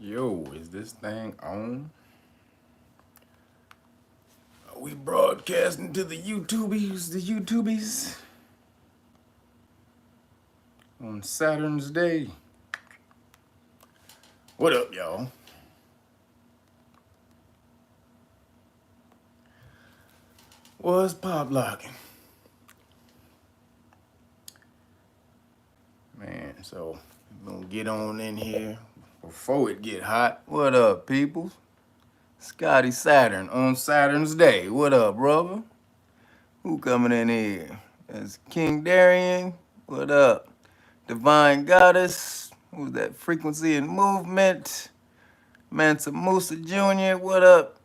Yo, is this thing on? Are we broadcasting to the YouTubies on Saturn's Day? What up, y'all? What's pop locking? Man, so we're gonna get on in here before it get hot. What up, people? Scotty Saturn on Saturn's Day. What up, brother? Who coming in here? That's King Darian. What up? Divine Goddess. Who's that? Frequency and Movement. Mansa Musa Jr. What up?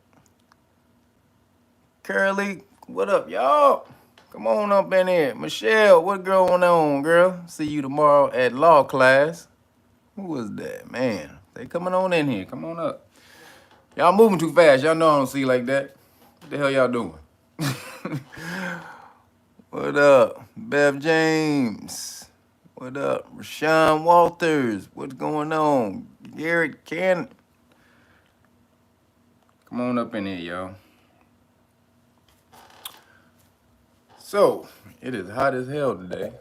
Curly. What up, y'all? Come on up in here. Michelle, what going on, girl? See you tomorrow at law class. Who was that? Man, they coming on in here. Come on up. Y'all moving too fast. Y'all know I don't see like that. What the hell y'all doing? What up? Bev James. What up? Rashawn Walters. What's going on? Garrett Cannon. Come on up in here, y'all. So, it is hot as hell today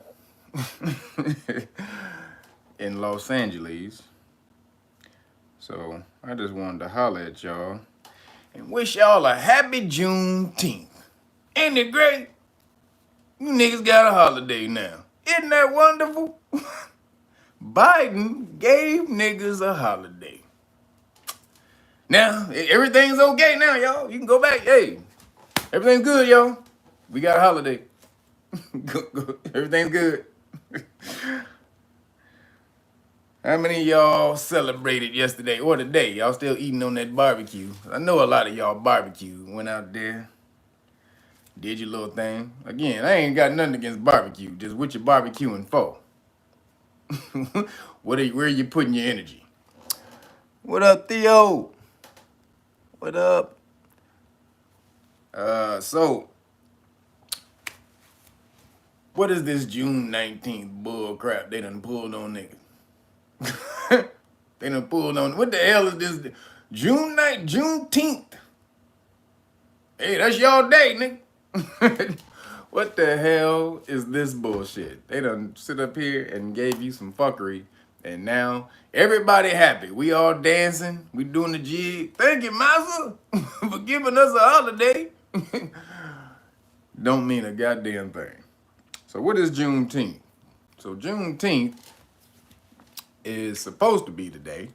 in Los Angeles. So, I just wanted to holler at y'all and wish y'all a happy Juneteenth. Ain't it great? You niggas got a holiday now. Isn't that wonderful? Biden gave niggas a holiday. Now, everything's okay now, y'all. You can go back. Hey, everything's good, y'all. We got a holiday. Everything's good. How many of y'all celebrated yesterday or today? Y'all still eating on that barbecue? I know a lot of y'all barbecue. Went out there, did your little thing. Again, I ain't got nothing against barbecue. Just what you barbecuing for? Where are you putting your energy? What up, Theo? What up? So, what is this June 19th bull crap they done pulled on niggas? They done pulled on, what the hell is this? Juneteenth. Hey, that's y'all day, nigga. What the hell is this bullshit? They done sit up here and gave you some fuckery, and now everybody happy. We all dancing. We doing the jig. Thank you, Massa, for giving us a holiday. Don't mean a goddamn thing. So what is Juneteenth? So Juneteenth is supposed to be today.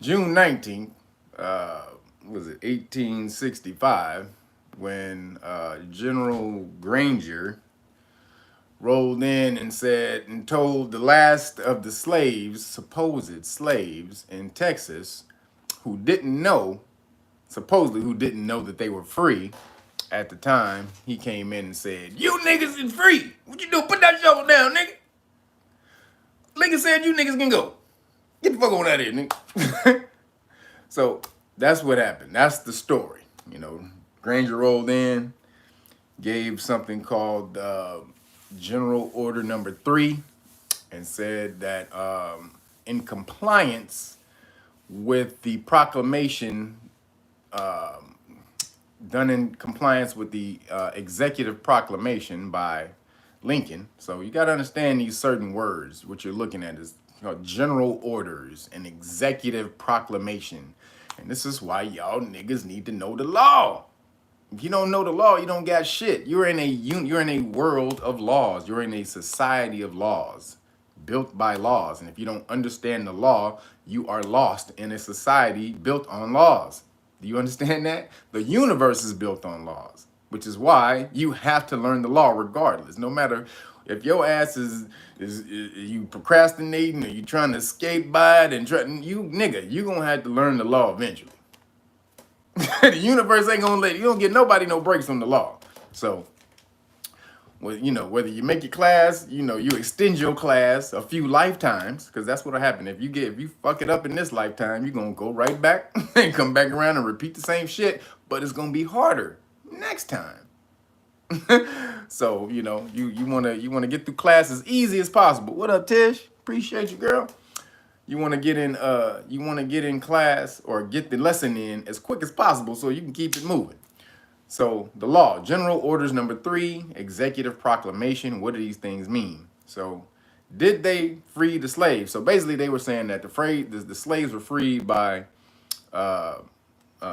June 19th, was it 1865, when General Granger rolled in and said and told the last of the slaves, supposed slaves in Texas, who didn't know, supposedly who didn't know that they were free at the time, he came in and said, "You niggas is free. What you do? Put that shovel down, nigga. Lincoln said you niggas can go. Get the fuck on out of here, nigga." So that's what happened. That's the story. You know, Granger rolled in, gave something called General Order Number 3, and said that in compliance with the proclamation, done in compliance with the executive proclamation by Lincoln. So you got to understand these certain words. What you're looking at is general orders and executive proclamation. And this is why y'all niggas need to know the law. If you don't know the law, you don't got shit. You're in a world of laws. You're in a society of laws built by laws. And if you don't understand the law, you are lost in a society built on laws. Do you understand that? The universe is built on laws, which is why you have to learn the law regardless. No matter if your ass is you procrastinating or you trying to escape by it and you gonna have to learn the law eventually. The universe ain't gonna let you don't get nobody no breaks from the law. So, well, you know, whether you make your class, you know, you extend your class a few lifetimes, because that's what'll happen. If you fuck it up in this lifetime, you're gonna go right back and come back around and repeat the same shit, but it's gonna be harder next time. So, you know, you wanna get through class as easy as possible. What up, Tish? Appreciate you, girl. you want to get in class or get the lesson in as quick as possible so you can keep it moving. So the law, General Orders number 3, Executive Proclamation. What do these things mean? So did they free the slaves? So basically they were saying that the slaves were freed by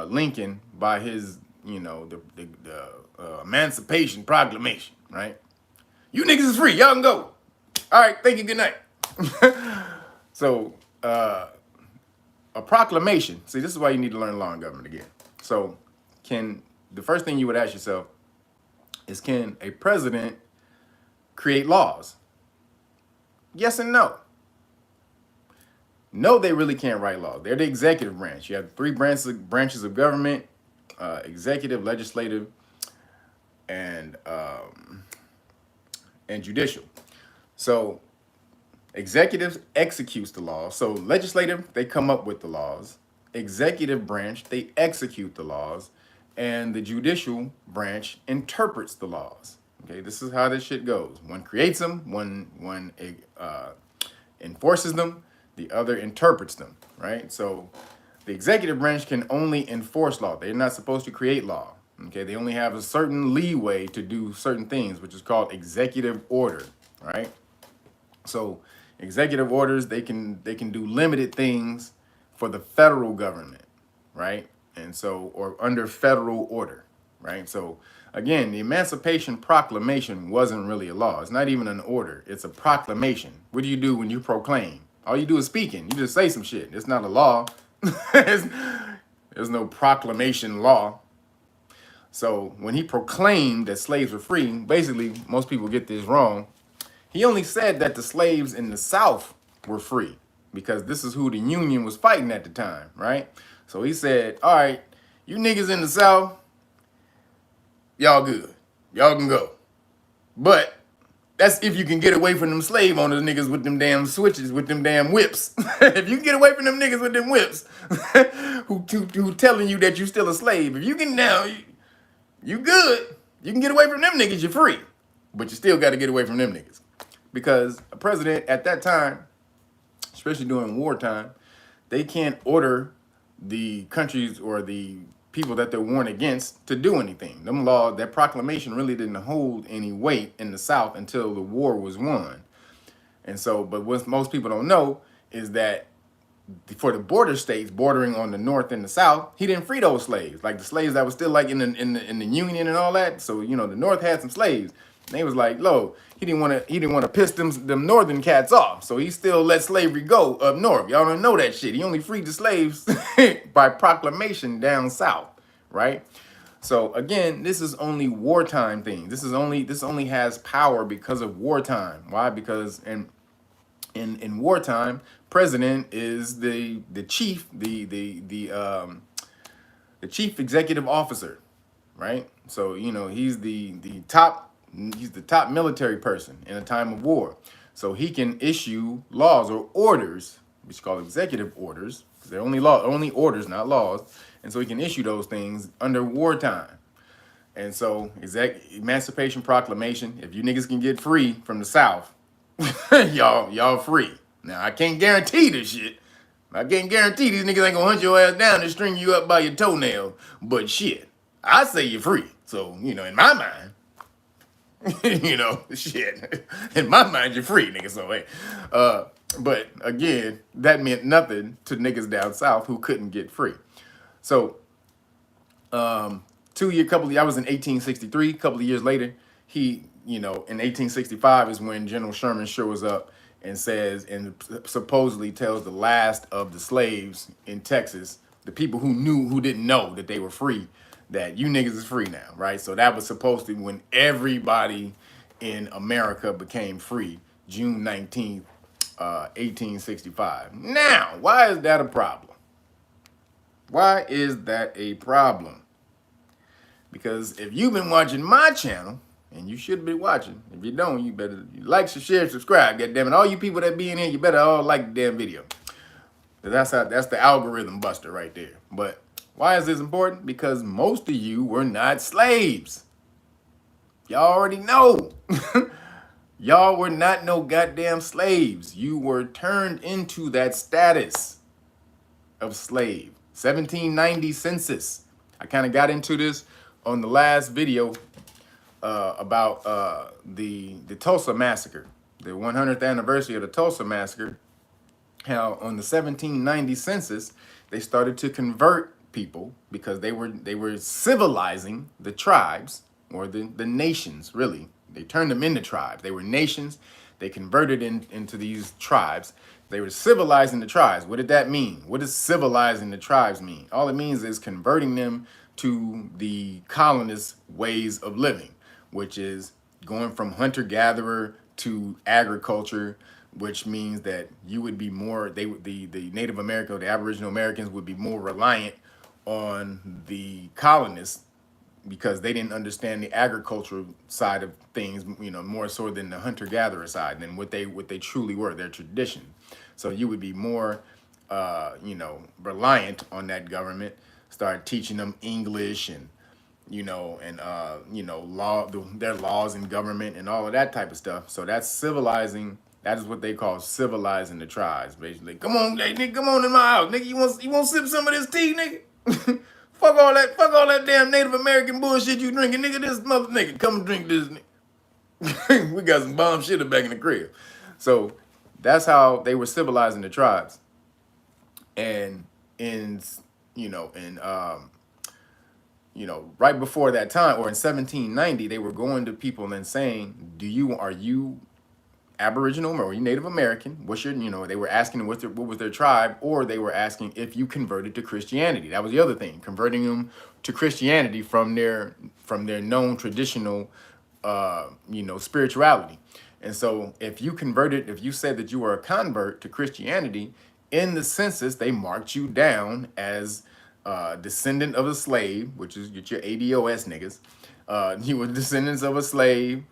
Lincoln by his, the Emancipation Proclamation, right? You niggas is free. Y'all can go. All right. Thank you. Good night. So a proclamation. See, this is why you need to learn law and government again. So the first thing you would ask yourself is, can a president create laws? Yes and no. No, they really can't write laws. They're the executive branch. You have 3 branches of government: executive, legislative, and judicial. So executive executes the law. So legislative, they come up with the laws. Executive branch, they execute the laws. And the judicial branch interprets the laws. Okay, this is how this shit goes. One creates them, one enforces them, the other interprets them, right? So the executive branch can only enforce law. They're not supposed to create law. Okay, they only have a certain leeway to do certain things, which is called executive order, right? So executive orders, they can do limited things for the federal government, right? And so, or under federal order, right? So again, the Emancipation Proclamation wasn't really a law. It's not even an order. It's a proclamation. What do you do when you proclaim? All you do is speaking. You just say some shit. It's not a law. There's no proclamation law. So when he proclaimed that slaves were free, basically, most people get this wrong. He only said that the slaves in the South were free because this is who the Union was fighting at the time, right? So he said, all right, you niggas in the South, y'all good. Y'all can go. But that's if you can get away from them slave owners niggas with them damn switches, with them damn whips. If you can get away from them niggas with them whips, who telling you that you still a slave, if you can now, you good. You can get away from them niggas, you're free. But you still got to get away from them niggas. Because a president at that time, especially during wartime, they can't order the countries or the people that they're warned against to do anything. Them laws, that proclamation really didn't hold any weight in the South until the war was won. And so, but what most people don't know is that for the border states bordering on the North and the South, he didn't free those slaves, like the slaves that was still like in the Union and all that. So the North had some slaves. And they was like, "Lo, he didn't want to piss them northern cats off, so he still let slavery go up north." Y'all don't know that shit. He only freed the slaves by proclamation down south, right? So again, this is only wartime thing. This only has power because of wartime. Why? Because in wartime, president is the chief, the chief executive officer, right? So he's the top military person in a time of war. So he can issue laws or orders, which is called executive orders, because they're only orders, not laws. And so he can issue those things under wartime. And so Emancipation Proclamation, if you niggas can get free from the South, y'all free. Now, I can't guarantee this shit. I can't guarantee these niggas ain't gonna hunt your ass down and string you up by your toenail. But shit, I say you're free. So, in my mind, shit. In my mind, you're free, nigga. So, hey. But again, that meant nothing to niggas down south who couldn't get free. So, I was in 1863. A couple of years later, in 1865 is when General Sherman shows up and says, and supposedly tells the last of the slaves in Texas, the people who didn't know that they were free, that you niggas is free now, right? So that was supposed to be when everybody in America became free, June 19th, 1865. Now, why is that a problem? Why is that a problem? Because if you've been watching my channel, and you should be watching, if you don't, you better like, share, subscribe, goddammit. All you people that be in here, you better all like the damn video. That's the algorithm buster right there. But why is this important? Because most of you were not slaves. Y'all already know. Y'all were not no goddamn slaves. You were turned into that status of slave. 1790 census. I kind of got into this on the last video about the Tulsa massacre, the 100th anniversary of the Tulsa massacre. How on the 1790 census they started to convert people because they were civilizing the tribes, or the nations, really. They turned them into tribes. They were nations. They converted into these tribes. They were civilizing the tribes. What did that mean? What does civilizing the tribes mean? All it means is converting them to the colonists' ways of living, which is going from hunter-gatherer to agriculture, which means that you would be more, the Native American, the Aboriginal Americans would be more reliant on the colonists because they didn't understand the agricultural side of things, you know, more so than the hunter-gatherer side, than what they truly were, their tradition. So you would be more, you know, reliant on that government. Start teaching them English and, you know, their laws and government and all of that type of stuff. So that's civilizing. That is what they call civilizing the tribes, basically. Come on, hey, nigga, come on in my house, nigga. You want sip some of this tea, nigga? Fuck all that damn Native American bullshit you drinking, nigga. This mother nigga, come drink this, nigga. We got some bomb shit back in the crib. So that's how they were civilizing the tribes. And right before that time, or in 1790, they were going to people and saying, are you Aboriginal or are you Native American? What's your, they were asking what was their tribe, or they were asking if you converted to Christianity. That was the other thing, converting them to Christianity from their known traditional, spirituality. And so if you said that you were a convert to Christianity, in the census, they marked you down as descendant of a slave, which is your ADOS niggas. You were descendants of a slave.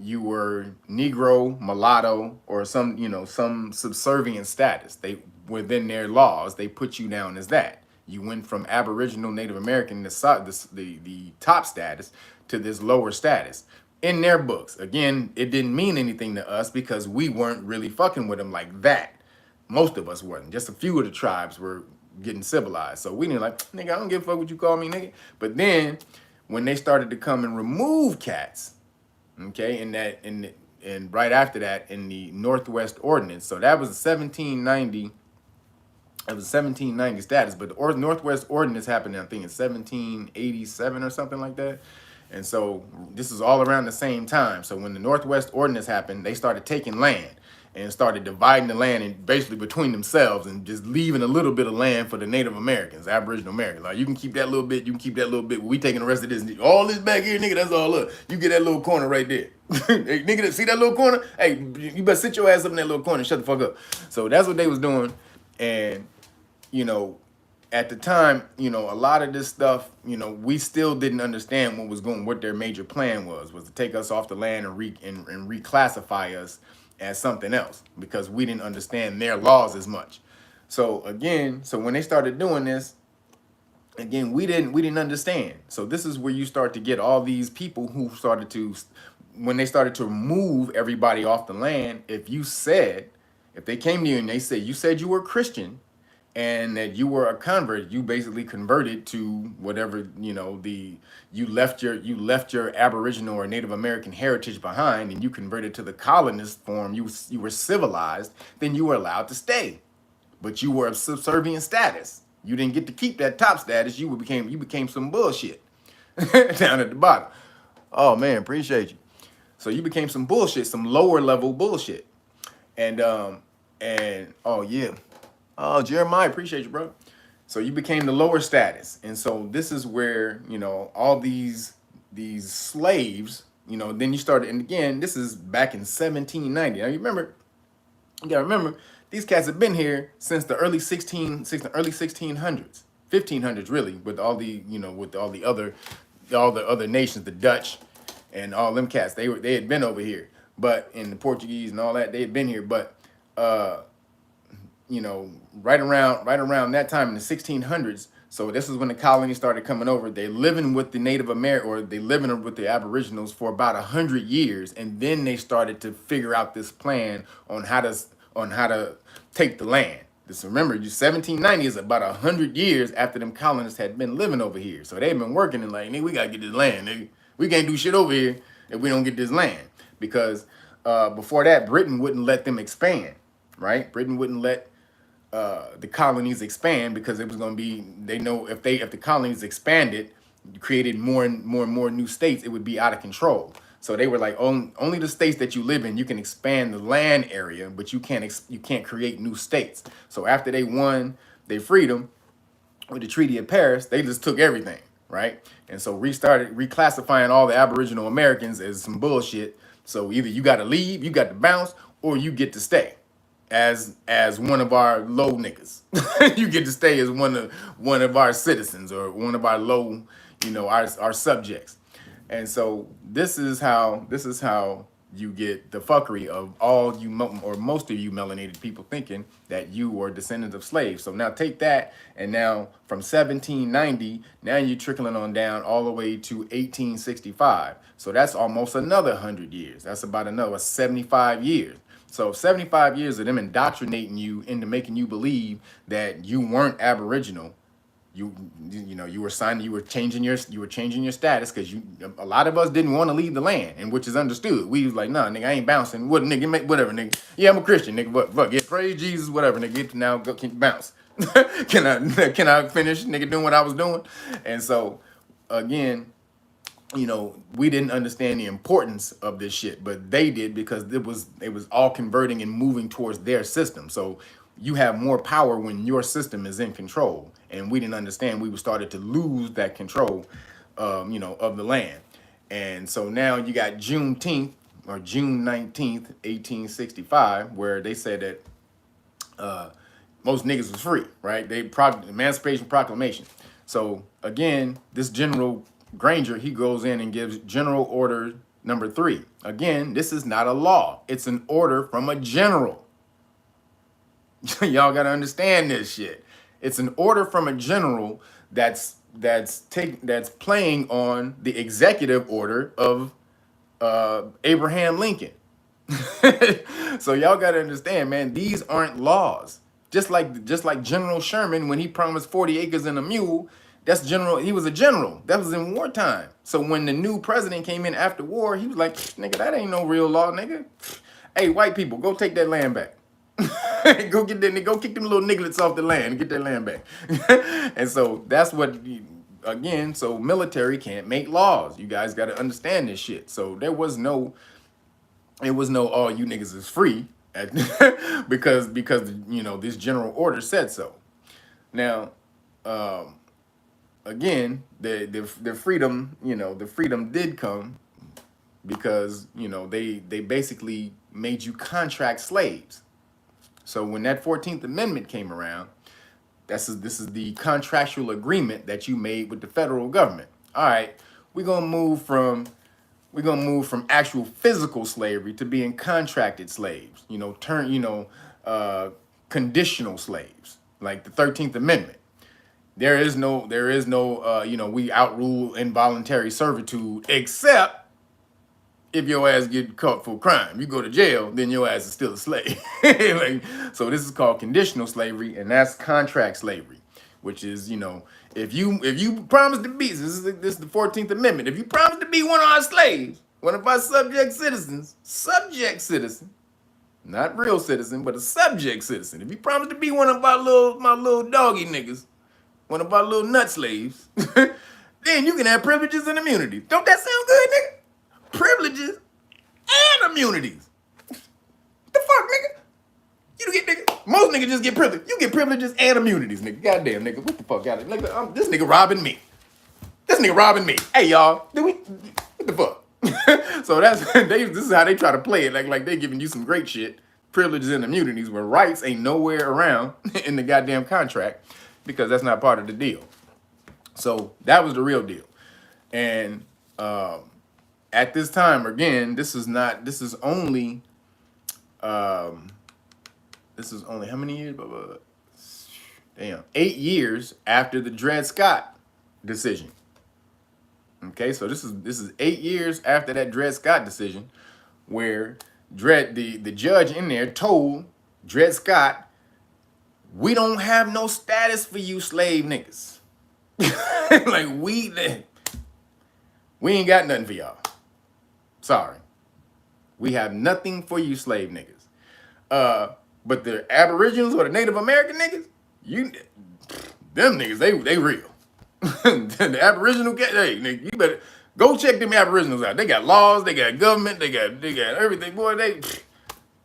You were Negro, mulatto, or some subservient status. They, within their laws, they put you down as that. You went from Aboriginal Native American, the top status, to this lower status. In their books, again, it didn't mean anything to us because we weren't really fucking with them like that. Most of us weren't. Just a few of the tribes were getting civilized. So we didn't like, nigga, I don't give a fuck what you call me, nigga. But then when they started to come and remove cats, okay, and right after that in the Northwest Ordinance, so that was 1790. It was 1790 status, but the Northwest Ordinance happened, I think, in 1787 or something like that. And so this is all around the same time. So when the Northwest Ordinance happened, they started taking land and started dividing the land and basically between themselves and just leaving a little bit of land for the Native Americans, Aboriginal Americans. Like, you can keep that little bit, you can keep that little bit. We taking the rest of this, all this back here, nigga, that's all up. You get that little corner right there. Hey, nigga, see that little corner? Hey, you better sit your ass up in that little corner and shut the fuck up. So that's what they was doing. And, at the time, a lot of this stuff, we still didn't understand what their major plan was to take us off the land and reclassify us as something else, because we didn't understand their laws as much. So when they started doing this, again, we didn't understand. So this is where you start to get all these people who when they started to move everybody off the land, if they came to you and they said, you said you were Christian and that you were a convert, you basically converted to whatever, you left your Aboriginal or Native American heritage behind and you converted to the colonist form, you were civilized, then you were allowed to stay. But you were of subservient status. You didn't get to keep that top status. You became some bullshit down at the bottom. Oh man, appreciate you. So you became some bullshit, some lower level bullshit. And oh yeah. Oh, Jeremiah, appreciate you, bro. So you became the lower status. And so this is where, all these slaves, then you started, and again, this is back in 1790. Now you gotta remember, these cats have been here since the early 1600s, 1500s really, with all the other nations, the Dutch and all them cats. They had been over here, but in the Portuguese and all that, they had been here, but right around that time in the 1600s, So this is when the colonies started coming over. They living with the Native American, or they living with the Aboriginals for about 100 years, and then they started to figure out this plan on how to take the land. Just remember, 1790 is about 100 years after them colonists had been living over here. So they've been working and like, nigga, we gotta get this land. Nigga. We can't do shit over here if we don't get this land. Because before that, Britain wouldn't let them expand, right? Britain wouldn't let the colonies expand because it was going to be, they know if the colonies expanded, created more and more new states, it would be out of control. So they were like, only the states that you live in, you can expand the land area, but you can't create new states. So after they won their freedom with the Treaty of Paris, they just took everything, right? And so restarted reclassifying all the Aboriginal Americans as some bullshit. So either you got to leave, you got to bounce, or you get to stay as one of our low niggas. You get to stay as one of our citizens, or one of our low, our subjects. And so this is how you get the fuckery of all you, or most of you melanated people, thinking that you were descendants of slaves. So now take that, and now from 1790, now you're trickling on down all the way to 1865. So that's almost another 100 years. That's about another 75 years. So 75 years of them indoctrinating you into making you believe that you weren't Aboriginal. You were changing your status, because a lot of us didn't want to leave the land, and which is understood. We was like, nah, nigga, I ain't bouncing. What, nigga, whatever, nigga. Yeah, I'm a Christian, nigga. But fuck, yeah, praise Jesus, whatever, nigga. Get to now go, can bounce. Can I finish, nigga, doing what I was doing? And so again, we didn't understand the importance of this shit, but they did, because it was all converting and moving towards their system. So you have more power when your system is in control, and we didn't understand. We started to lose that control, of the land. And so now you got Juneteenth, or June 19th, 1865, where they said that most niggas was free, right? Emancipation Proclamation. So again, this General Granger, he goes in and gives General Order number 3. Again, this is not a law. It's an order from a general. Y'all got to understand this shit. It's an order from a general that's playing on the executive order of Abraham Lincoln. So y'all got to understand, man, these aren't laws. Just like General Sherman, when he promised 40 acres and a mule, that's general. He was a general. That was in wartime. So when the new president came in after war, he was like, nigga, that ain't no real law, nigga. Hey, white people, go take that land back. Go kick them little nigglets off the land and get that land back. And so that's what, again, so military can't make laws. You guys got to understand this shit. So it was no, oh, you niggas is free because this general order said so. Now, again, the freedom, the freedom did come because, they basically made you contract slaves. So when that 14th Amendment came around, this is the contractual agreement that you made with the federal government. All right, we're gonna move from actual physical slavery to being contracted slaves. Conditional slaves, like the 13th Amendment. There is no, we outrule involuntary servitude, except if your ass get caught for crime. You go to jail, then your ass is still a slave. So this is called conditional slavery, and that's contract slavery, which is, if you promise to be, this is the 14th Amendment. If you promise to be one of our slaves, one of our subject citizen, not real citizen, but a subject citizen. If you promise to be one of my little doggy niggas, one of our little nut slaves, then you can have privileges and immunities. Don't that sound good, nigga? Privileges and immunities. The fuck, nigga? You get nigga. Most niggas just get privileges. You get privileges and immunities, nigga. Goddamn, nigga. What the fuck, got it? This nigga robbing me. Hey, y'all. What the fuck? So this is how they try to play it. Like they giving you some great shit. Privileges and immunities, where rights ain't nowhere around in the goddamn contract, because that's not part of the deal. So that was the real deal. And at this time, again, this is only how many years? 8 years after the Dred Scott decision. Okay, so this is 8 years after that Dred Scott decision, where the judge in there told Dred Scott, we don't have no status for you slave niggas. Like we ain't got nothing for y'all. Sorry. We have nothing for you slave niggas. But the Aboriginals or the Native American niggas, them niggas, they real. The Aboriginal, hey, nigga, you better go check them Aboriginals out. They got laws, they got government, they got everything. Boy,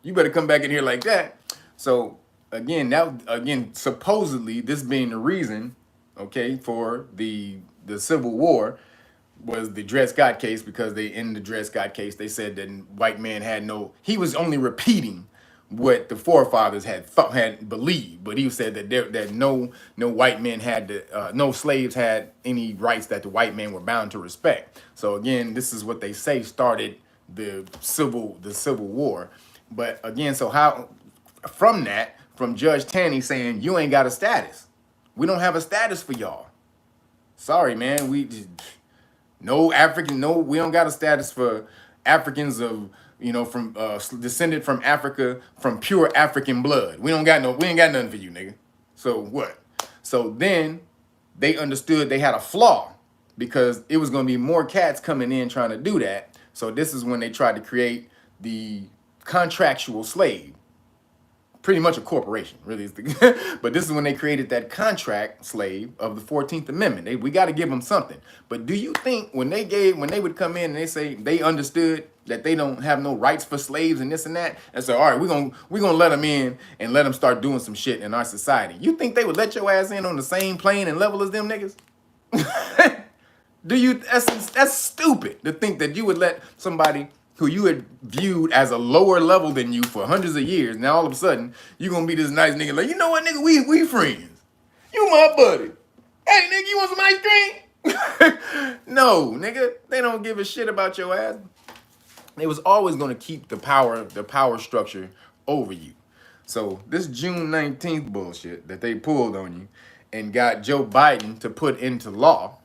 you better come back in here like that. So again, supposedly this being the reason, okay, for the Civil War was the Dred Scott case, because in the Dred Scott case, they said that white man he was only repeating what the forefathers had believed, but he said that no white men no slaves had any rights that the white men were bound to respect. So again, this is what they say started the Civil War. But again, so how from Judge Taney saying you ain't got a status, we don't have a status for y'all. Sorry, man, we don't got a status for Africans from descended from Africa, from pure African blood. We ain't got nothing for you, nigga. So what? So then they understood they had a flaw, because it was gonna be more cats coming in trying to do that. So this is when they tried to create the contractual slave. Pretty much a corporation, really. But this is when they created that contract slave of the 14th Amendment. We got to give them something. But do you think when they would come in and they say they understood that they don't have no rights for slaves and this and that, and so all right, we're gonna let them in and let them start doing some shit in our society? You think they would let your ass in on the same plane and level as them niggas? That's stupid to think that you would let somebody who you had viewed as a lower level than you for hundreds of years, now all of a sudden, you're going to be this nice nigga like, you know what, nigga, we friends. You my buddy. Hey, nigga, you want some ice cream? No, nigga, they don't give a shit about your ass. They was always going to keep the power structure over you. So this June 19th bullshit that they pulled on you and got Joe Biden to put into law,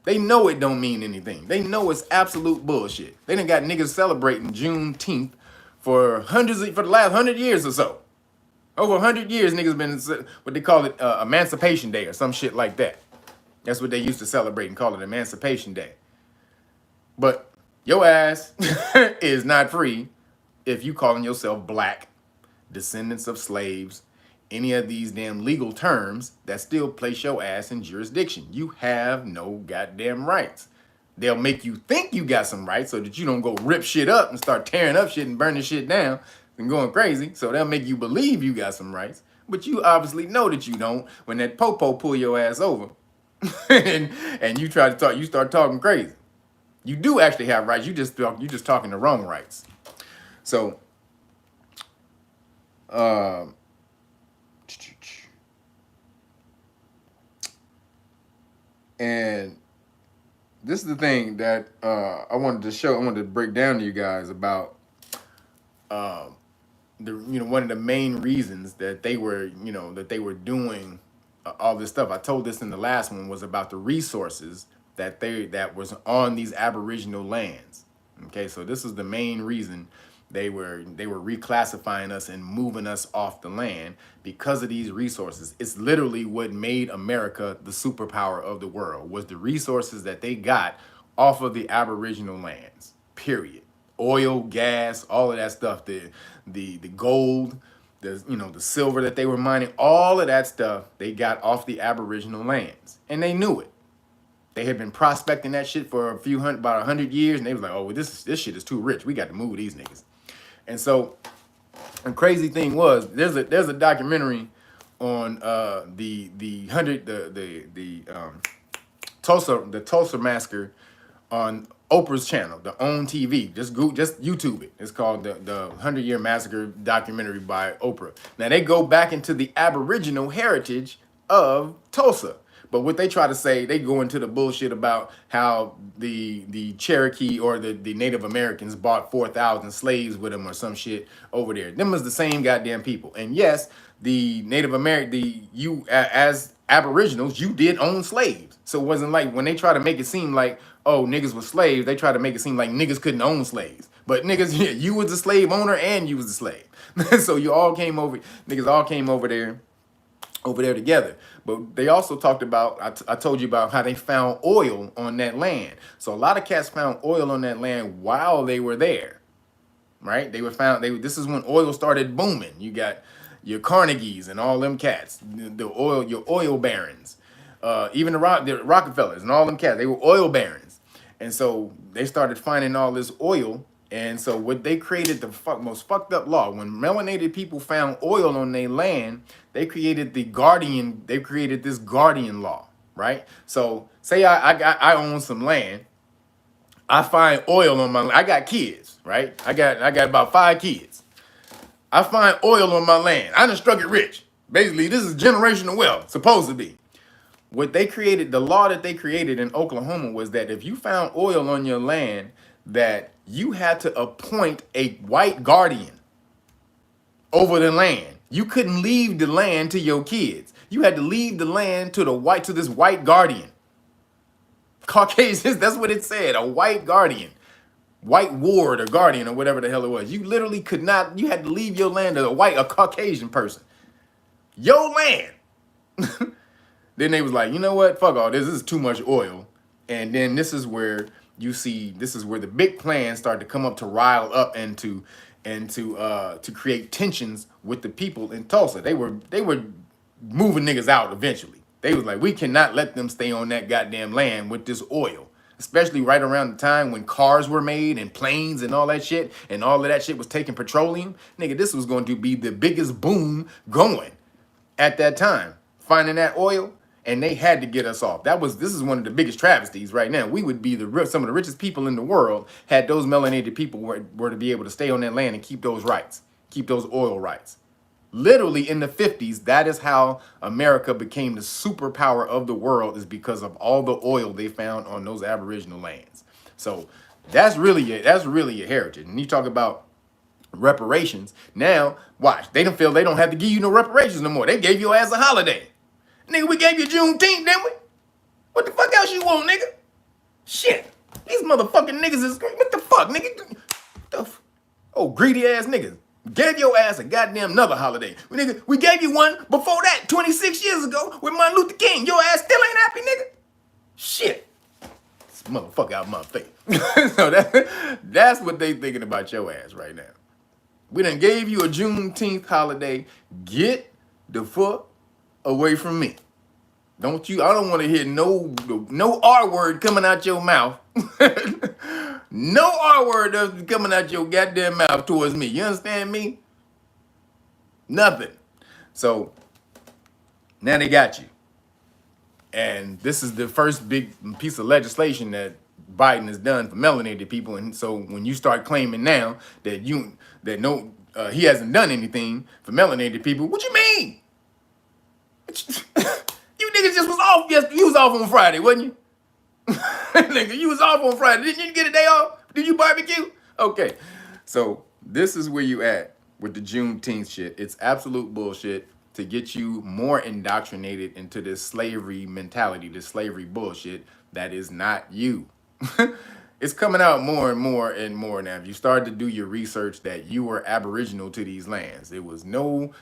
they know it don't mean anything. They know it's absolute bullshit. They done got niggas celebrating Juneteenth for the last 100 years or so. Over 100 years, niggas been what they call it Emancipation Day or some shit like that. That's what they used to celebrate and call it Emancipation Day. But your ass is not free if you calling yourself black, descendants of slaves, any of these damn legal terms that still place your ass in jurisdiction. You have no goddamn rights. They'll make you think you got some rights so that you don't go rip shit up and start tearing up shit and burning shit down and going crazy. So they'll make you believe you got some rights, but you obviously know that you don't when that popo pull your ass over and you try to talk, you start talking crazy. You do actually have rights. You just talking the wrong rights. So, and this is the thing that I wanted to break down to you guys about one of the main reasons that they were doing all this stuff. I told this in the last one, was about the resources that was on these Aboriginal lands. Okay, so this is the main reason they were reclassifying us and moving us off the land, because of these resources. It's literally what made America the superpower of the world, was the resources that they got off of the Aboriginal lands, period. Oil, gas, all of that stuff, the gold, the silver that they were mining, all of that stuff they got off the Aboriginal lands, and they knew it. They had been prospecting that shit for about 100 years, and they was like, oh, this shit is too rich. We got to move these niggas. And so, the crazy thing was, there's a documentary on the Tulsa massacre on Oprah's channel, the OWN TV. Just YouTube it. It's called the 100-Year Massacre documentary by Oprah. Now they go back into the Aboriginal heritage of Tulsa, But what they try to say, they go into the bullshit about how the Cherokee or the Native Americans bought 4,000 slaves with them or some shit over there. Them was the same goddamn people. And yes, the Native American, as Aboriginals, you did own slaves. So it wasn't like when they try to make it seem like, oh, niggas was slaves, they try to make it seem like niggas couldn't own slaves. But niggas, yeah, you was the slave owner and you was the slave. So you all came over, niggas all came over there together. But they also talked about, I told you about how they found oil on that land. So a lot of cats found oil on that land while they were there, right? This is when oil started booming. You got your Carnegies and all them cats, your oil barons, even the Rockefellers and all them cats, they were oil barons. And so they started finding all this oil. And so what they created, the most fucked up law, when melanated people found oil on their land, they created this guardian law, right? So say I own some land, I find oil on my land. I got kids, right? I got about 5 kids. I find oil on my land. I done struck it rich. Basically, this is generational wealth, supposed to be. What they created, the law that they created in Oklahoma was that if you found oil on your land, that you had to appoint a white guardian over the land. You couldn't leave the land to your kids. You had to leave the land to this white guardian. Caucasians, that's what it said, a white guardian. White ward or guardian or whatever the hell it was. You literally could not, you had to leave your land to a Caucasian person. Your land. Then they was like, you know what? Fuck all this. This is too much oil. And then this is where the big plans started to come up to rile up and to create tensions with the people in Tulsa. They were moving niggas out eventually. They was like, we cannot let them stay on that goddamn land with this oil. Especially right around the time when cars were made and planes and all that shit. And all of that shit was taking petroleum. Nigga, this was going to be the biggest boom going at that time. Finding that oil. And they had to get us off. This is one of the biggest travesties right now. We would be some of the richest people in the world had those melanated people were to be able to stay on that land and keep those rights, keep those oil rights. Literally in the 50s, that is how America became the superpower of the world, is because of all the oil they found on those Aboriginal lands. So that's really your heritage. And you talk about reparations. Now, watch, they don't feel they don't have to give you no reparations no more. They gave your ass a holiday. Nigga, we gave you Juneteenth, didn't we? What the fuck else you want, nigga? Shit. These motherfucking niggas is... What the fuck, nigga? Oh, greedy ass niggas. Gave your ass a goddamn another holiday. Nigga, we gave you one before that 26 years ago with Martin Luther King. Your ass still ain't happy, nigga? Shit. This motherfucker out my face. So that's what they thinking about your ass right now. We done gave you a Juneteenth holiday. Get the fuck away from me. I don't want to hear no R word coming out your mouth. No R word coming out your goddamn mouth towards me. You understand me? Nothing. So now they got you. And this is the first big piece of legislation that Biden has done for melanated people. And so when you start claiming now that he hasn't done anything for melanated people, what you mean? You niggas just was off yesterday. You was off on Friday, wasn't you? Nigga, you was off on Friday. Didn't you get a day off? Did you barbecue? Okay. So this is where you at with the Juneteenth shit. It's absolute bullshit to get you more indoctrinated into this slavery mentality, this slavery bullshit that is not you. It's coming out more and more and more now. If you start to do your research that you were aboriginal to these lands, there was no,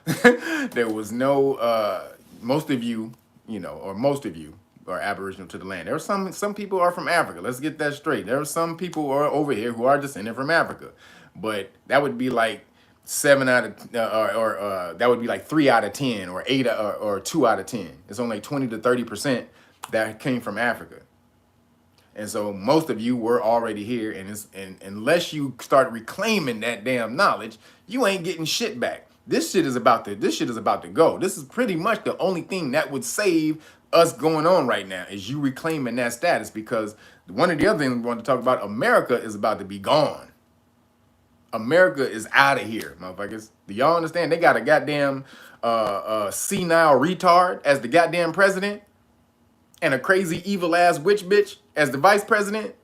most of you are aboriginal to the land. There are some people are from Africa. Let's get that straight. There are some people who are over here who are descended from Africa, but that would be like 7 out of, that would be like 3 out of 10 or 8 or 2 out of 10. It's only 20 to 30% that came from Africa. And so most of you were already here, and unless you start reclaiming that damn knowledge, you ain't getting shit back. This shit is about to go. This is pretty much the only thing that would save us going on right now, is you reclaiming that status, because one of the other things we want to talk about, America is about to be gone. America is out of here, motherfuckers. Do y'all understand? They got a goddamn senile retard as the goddamn president. and a crazy evil ass witch bitch as the vice president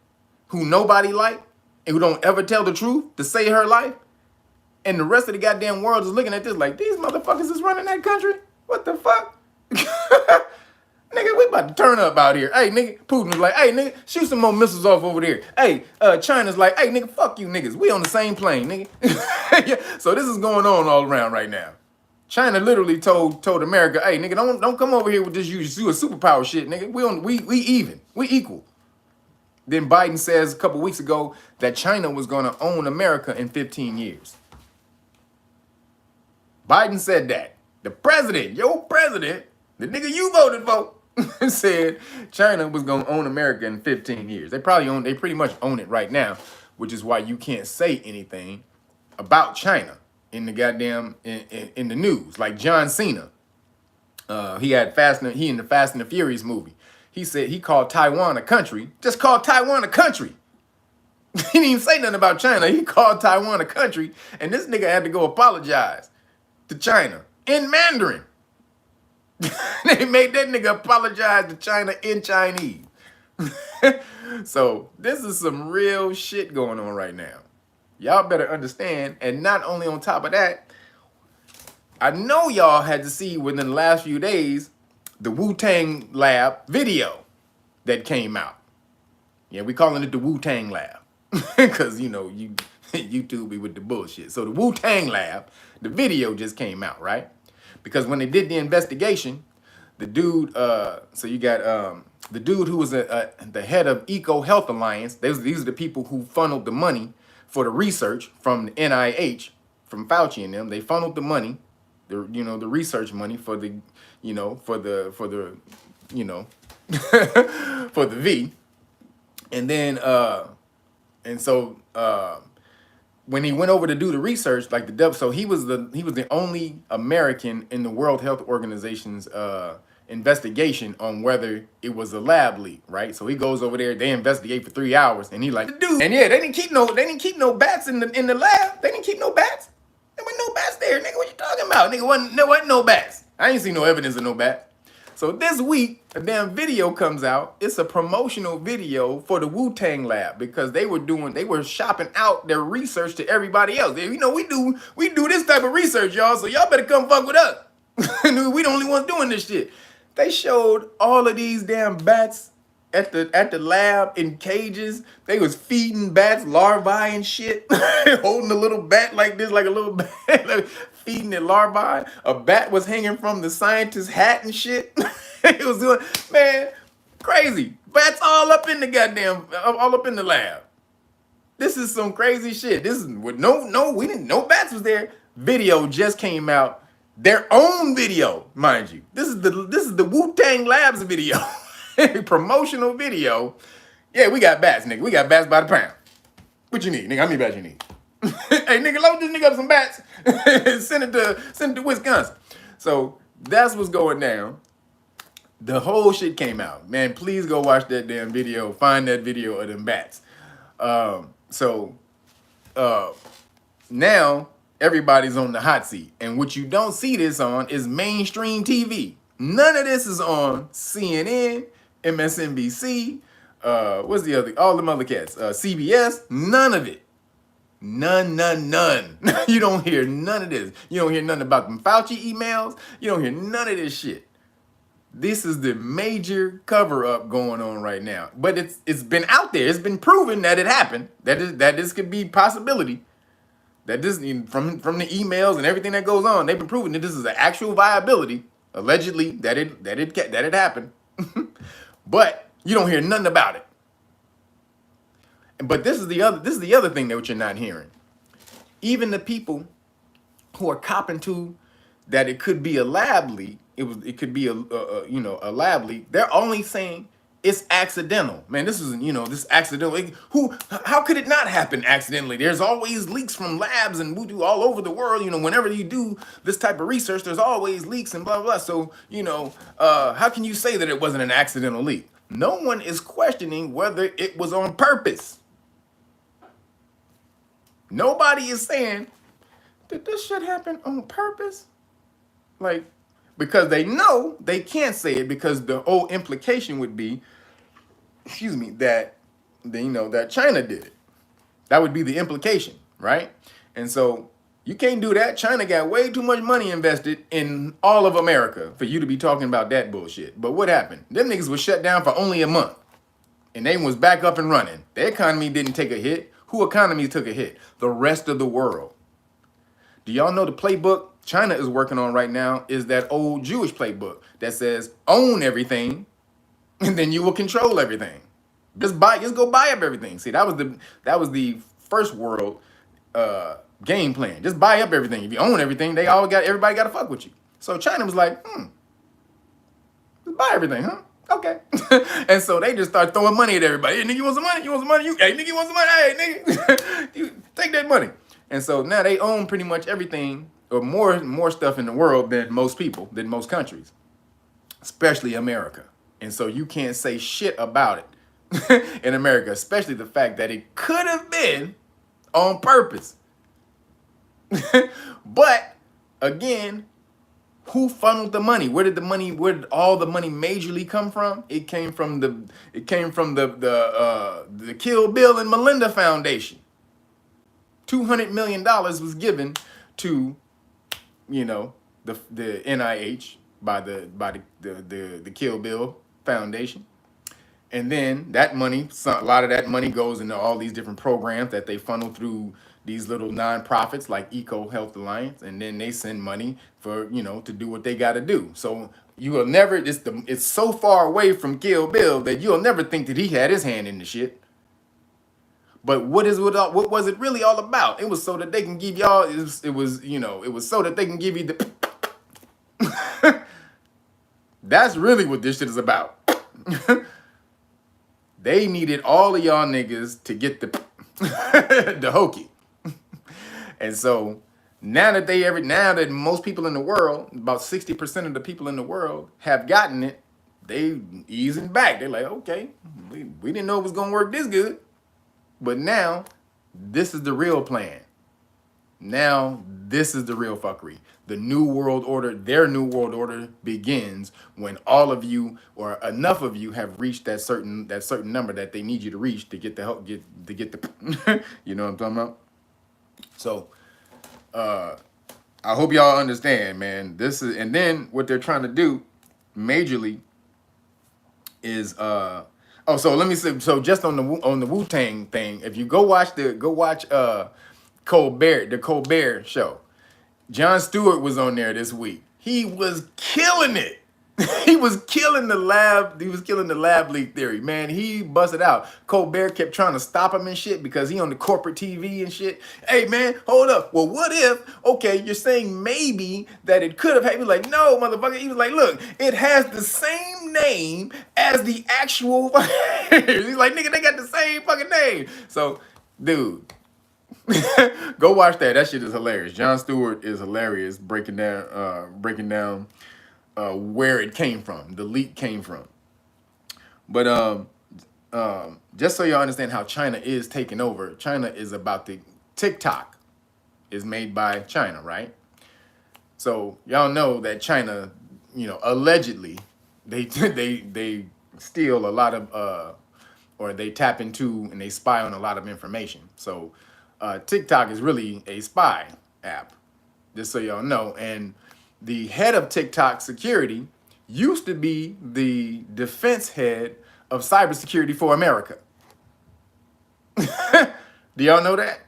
who nobody like and who don't ever tell the truth to save her life. And the rest of the goddamn world is looking at this like, these motherfuckers is running that country? What the fuck? Nigga, we about to turn up out here. Hey, nigga, Putin's like, hey, nigga, shoot some more missiles off over there. Hey, China's like, hey, nigga, fuck you niggas. We on the same plane, nigga. Yeah, so this is going on all around right now. China literally told America, hey, nigga, don't come over here with this you a superpower shit, nigga. We even. We equal. Then Biden says a couple weeks ago that China was going to own America in 15 years. Biden said that. The president, your president, the nigga you voted for, said China was gonna own America in 15 years. They pretty much own it right now, which is why you can't say anything about China in the goddamn in the news. Like John Cena, he in the Fast and the Furious movie. He said he called Taiwan a country. Just called Taiwan a country. He didn't even say nothing about China. He called Taiwan a country, and this nigga had to go apologize to China in Mandarin. They made that nigga apologize to China in Chinese. So this is some real shit going on right now. Y'all better understand. And not only on top of that, I know y'all had to see within the last few days the Wu-Tang Lab video that came out. Yeah, we calling it the Wu-Tang Lab. Because, you know, YouTube be with the bullshit. So the Wu-Tang Lab, the video just came out, right? Because when they did the investigation, the dude, so you got the dude who was the head of Icke Health Alliance. These are the people who funneled the money for the research from the NIH, from Fauci and them. They funneled the money, the research money for the, for the V, and then when he went over to do the research, like so he was the only American in the World Health Organization's investigation on whether it was a lab leak, right? So he goes over there, they investigate for 3 hours, and he like, dude, and yeah, they didn't keep no bats in the lab. They didn't keep no bats. There wasn't no bats there, nigga. What you talking about? Nigga, there wasn't no bats. I ain't seen no evidence of no bats. So this week, a damn video comes out. It's a promotional video for the Wu-Tang Lab because they were shopping out their research to everybody else. We do this type of research, y'all, so y'all better come fuck with us. We the only ones doing this shit. They showed all of these damn bats at the lab in cages. They was feeding bats larvae and shit. Holding a little bat like this, like a little bat. Feeding it larvae. A bat was hanging from the scientist's hat and shit. It was doing, man, crazy. Bats all up in the goddamn, all up in the lab. This is some crazy shit. This is with no bats was there. Video just came out. Their own video, mind you. This is the Wu-Tang Labs video. Promotional video. Yeah, we got bats, nigga. We got bats by the pound. What you need, nigga? How many bats you need? Hey, nigga, load this nigga up some bats. Send it to Wisconsin. So that's what's going down. The whole shit came out. Man, please go watch that damn video. Find that video of them bats. Now everybody's on the hot seat. And what you don't see this on is mainstream TV. None of this is on CNN, MSNBC, what's the other, all them other cats, CBS, none of it. None. You don't hear none of this. You don't hear nothing about them Fauci emails. You don't hear none of this shit. This is the major cover-up going on right now. But it's been out there. It's been proven that it happened. That this could be possibility. That this, from the emails and everything that goes on, they've been proving that this is an actual viability, allegedly, that it happened. But you don't hear nothing about it. But this is the other thing that you're not hearing. Even the people who are copping to that it could be a lab leak, it could be a lab leak. They're only saying it's accidental. Man, this isn't, this accidental. How could it not happen accidentally? There's always leaks from labs and voodoo all over the world. Whenever you do this type of research, there's always leaks and blah, blah, blah. So, how can you say that it wasn't an accidental leak? No one is questioning whether it was on purpose. Nobody is saying, did this shit happen on purpose? Like, because they know they can't say it because the whole implication would be, excuse me, that they know that China did it. That would be the implication, right? And so you can't do that. China got way too much money invested in all of America for you to be talking about that bullshit. But what happened? Them niggas was shut down for only a month. And they was back up and running. The economy didn't take a hit. Who economy took a hit? The rest of the world. Do y'all know the playbook China is working on right now is that old Jewish playbook that says own everything and then you will control everything. Just go buy up everything. See, that was the first world game plan. Just buy up everything. If you own everything, everybody got to fuck with you. So China was like, just buy everything, huh? Okay. And so they just start throwing money at everybody. Hey, nigga, you want some money? You want some money? Hey, nigga, you want some money? Hey, nigga, you take that money. And so now they own pretty much everything or more stuff in the world than most people, than most countries, especially America. And so you can't say shit about it in America, especially the fact that it could have been on purpose. But again, who funneled the money? Where did all the money majorly come from? It came from the Kill Bill and Melinda Foundation. $200 million was given to, the NIH by the Kill Bill Foundation. And then that money, a lot of that money goes into all these different programs that they funnel through these little nonprofits like Icke Health Alliance, and then they send money for, to do what they got to do. So you will never, it's so far away from Kill Bill that you'll never think that he had his hand in the shit. But what was it really all about? It was so that they can give y'all, it was so that they can give you the, that's really what this shit is about. They needed all of y'all niggas to get the hokey. And so now that most people in the world, about 60% of the people in the world have gotten it, they easing back. They're like, okay, we didn't know it was gonna work this good. But now, this is the real plan. Now, this is the real fuckery. The new world order, their new world order begins when all of you or enough of you have reached that certain number that they need you to reach to get the help, get the you know what I'm talking about? So I hope y'all understand, man. And then what they're trying to do majorly is so let me say, so just on the Wu-Tang thing, if you go watch Colbert, the Colbert show. Jon Stewart was on there this week. He was killing it. He was killing the lab leak theory, man. He busted out. Colbert kept trying to stop him and shit because he on the corporate TV and shit. Hey, man, hold up. Well, what if, okay, you're saying maybe that it could have happened. He was like, no, motherfucker. He was like, look, it has the same name as the actual. He's like, nigga, they got the same fucking name. So, dude. Go watch that. That shit is hilarious. Jon Stewart is hilarious breaking down where it came from, the leak came from. But just so y'all understand how China is taking over, China is about the TikTok is made by China, right? So y'all know that China, allegedly they steal a lot of or they tap into and they spy on a lot of information. So TikTok is really a spy app, just so y'all know. And the head of TikTok security used to be the defense head of cybersecurity for America. Do y'all know that?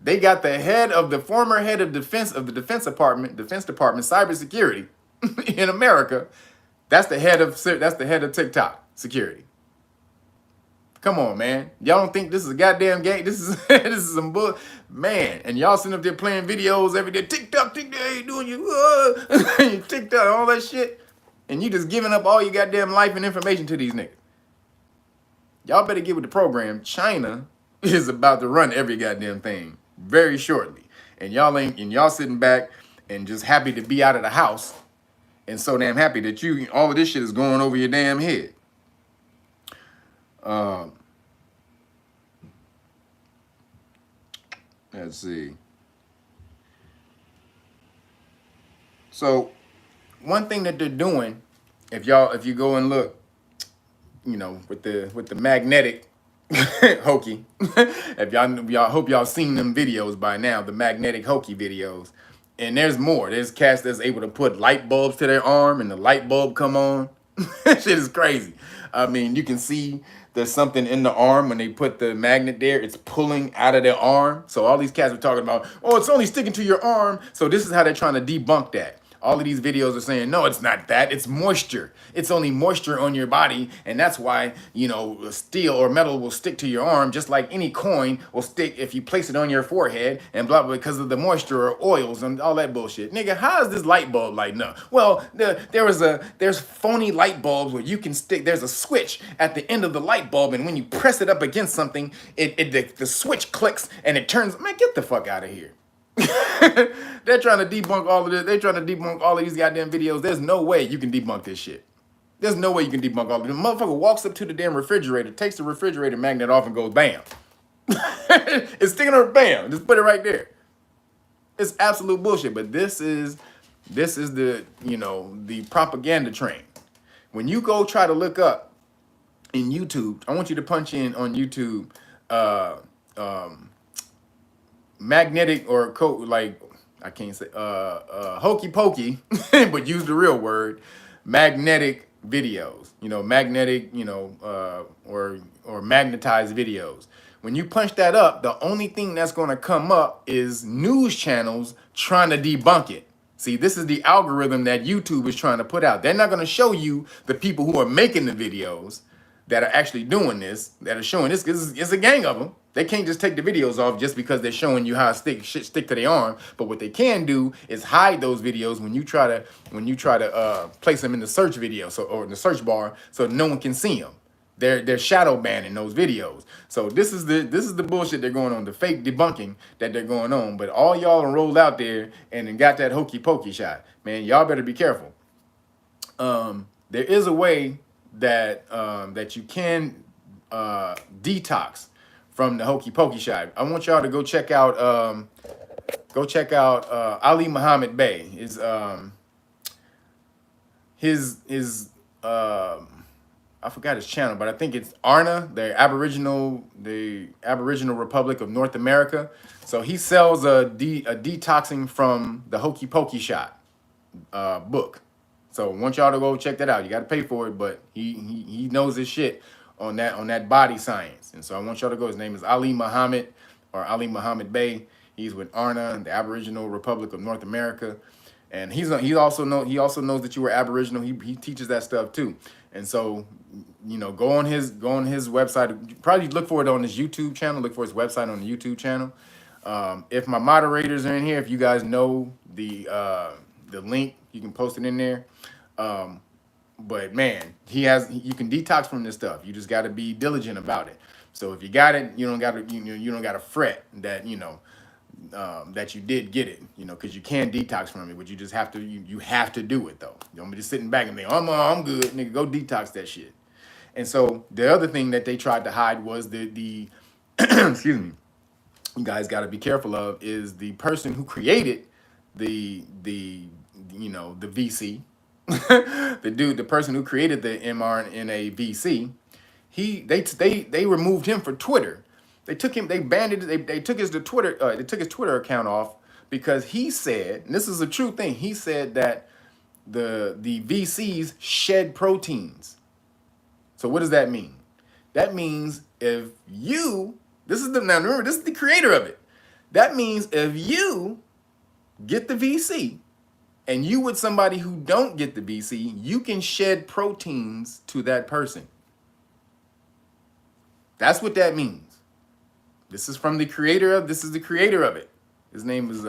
They got the former head of defense of the Defense Department, cybersecurity in America. That's the head of TikTok security. Come on, man. Y'all don't think this is a goddamn game? This is this is some bull, man. And y'all sitting up there playing videos every day. TikTok, hey, doing you TikTok, all that shit. And you just giving up all your goddamn life and information to these niggas. Y'all better get with the program. China is about to run every goddamn thing very shortly. And y'all sitting back and just happy to be out of the house. And so damn happy that all of this shit is going over your damn head. Let's see. So one thing that they're doing, if you go and look, with the magnetic hokey, if y'all hope y'all seen them videos by now, the magnetic hokey videos. And there's more. There's cats that's able to put light bulbs to their arm and the light bulb come on. Shit is crazy. I mean, you can see there's something in the arm when they put the magnet there. It's pulling out of their arm. So all these cats are talking about, oh, it's only sticking to your arm. So this is how they're trying to debunk that. All of these videos are saying, no, it's not that. It's moisture. It's only moisture on your body. And that's why, steel or metal will stick to your arm, just like any coin will stick if you place it on your forehead and blah, blah, because of the moisture or oils and all that bullshit. Nigga, how is this light bulb lighting up? Well, there's phony light bulbs where you can stick, there's a switch at the end of the light bulb. And when you press it up against something, the switch clicks and it turns, man, get the fuck out of here. They're trying to debunk all of this. They're trying to debunk all of these goddamn videos. There's no way you can debunk this shit. There's no way you can debunk all of this. The motherfucker walks up to the damn refrigerator, takes the refrigerator magnet off and goes, bam. It's sticking on, bam. Just put it right there. It's absolute bullshit. But this is the, the propaganda train. When you go try to look up in YouTube, I want you to punch in on YouTube, magnetic or I can't say hokey pokey, but use the real word, magnetic videos. Magnetic, or magnetized videos. When you punch that up, the only thing that's going to come up is news channels trying to debunk it. See, this is the algorithm that YouTube is trying to put out. They're not going to show you the people who are making the videos that are actually doing this, that are showing this, because it's a gang of them. They can't just take the videos off just because they're showing you how shit stick to their arm. But what they can do is hide those videos when you try to place them in the search video, or in the search bar, so no one can see them. They're shadow banning those videos. So this is the bullshit they're going on, the fake debunking that they're going on. But all y'all are rolled out there and then got that hokey pokey shot. Man, y'all better be careful. There is a way that that you can detox from the hokey pokey shot. I want y'all to go check out Ali Muhammad Bey. His I forgot his channel, but I think it's ARNA, the Aboriginal Republic of North America. So he sells a detoxing from the hokey pokey shot book. So I want y'all to go check that out. You got to pay for it, but he knows his shit on that body science. And so I want y'all to go. His name is Ali Muhammad Bey. He's with ARNA, the Aboriginal Republic of North America. And he also knows that you were Aboriginal. He teaches that stuff too. And so, go on his website. Probably look for it on his YouTube channel. Look for his website on the YouTube channel. If my moderators are in here, if you guys know the link, you can post it in there. But man, you can detox from this stuff. You just got to be diligent about it. So if you got it, you don't got to fret that that you did get it, because you can detox from it, but you just have to you have to do it though. You don't be just sitting back and think, I'm good, nigga, go detox that shit. And so the other thing that they tried to hide was the excuse me, you guys got to be careful of, is the person who created the VC, the person who created the mRNA VC, they removed him for Twitter. They took him, they took his Twitter account off because he said, and this is a true thing, he said that the VCs shed proteins. So what does that mean? That means if you, now remember, this is the creator of it. That means if you get the VC and you with somebody who don't get the VC, you can shed proteins to that person. That's what that means. This is the creator of it. His name is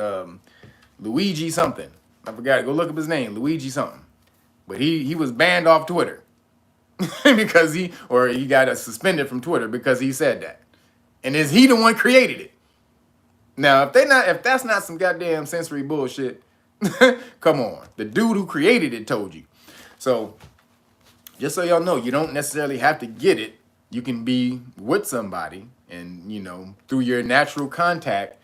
Luigi something. I forgot it. Go look up his name, Luigi something. But he was banned off Twitter because he got suspended from Twitter because he said that. And is he the one created it? Now, if that's not some goddamn sensory bullshit, come on. The dude who created it told you. So just so y'all know, you don't necessarily have to get it. You can be with somebody and, through your natural contact,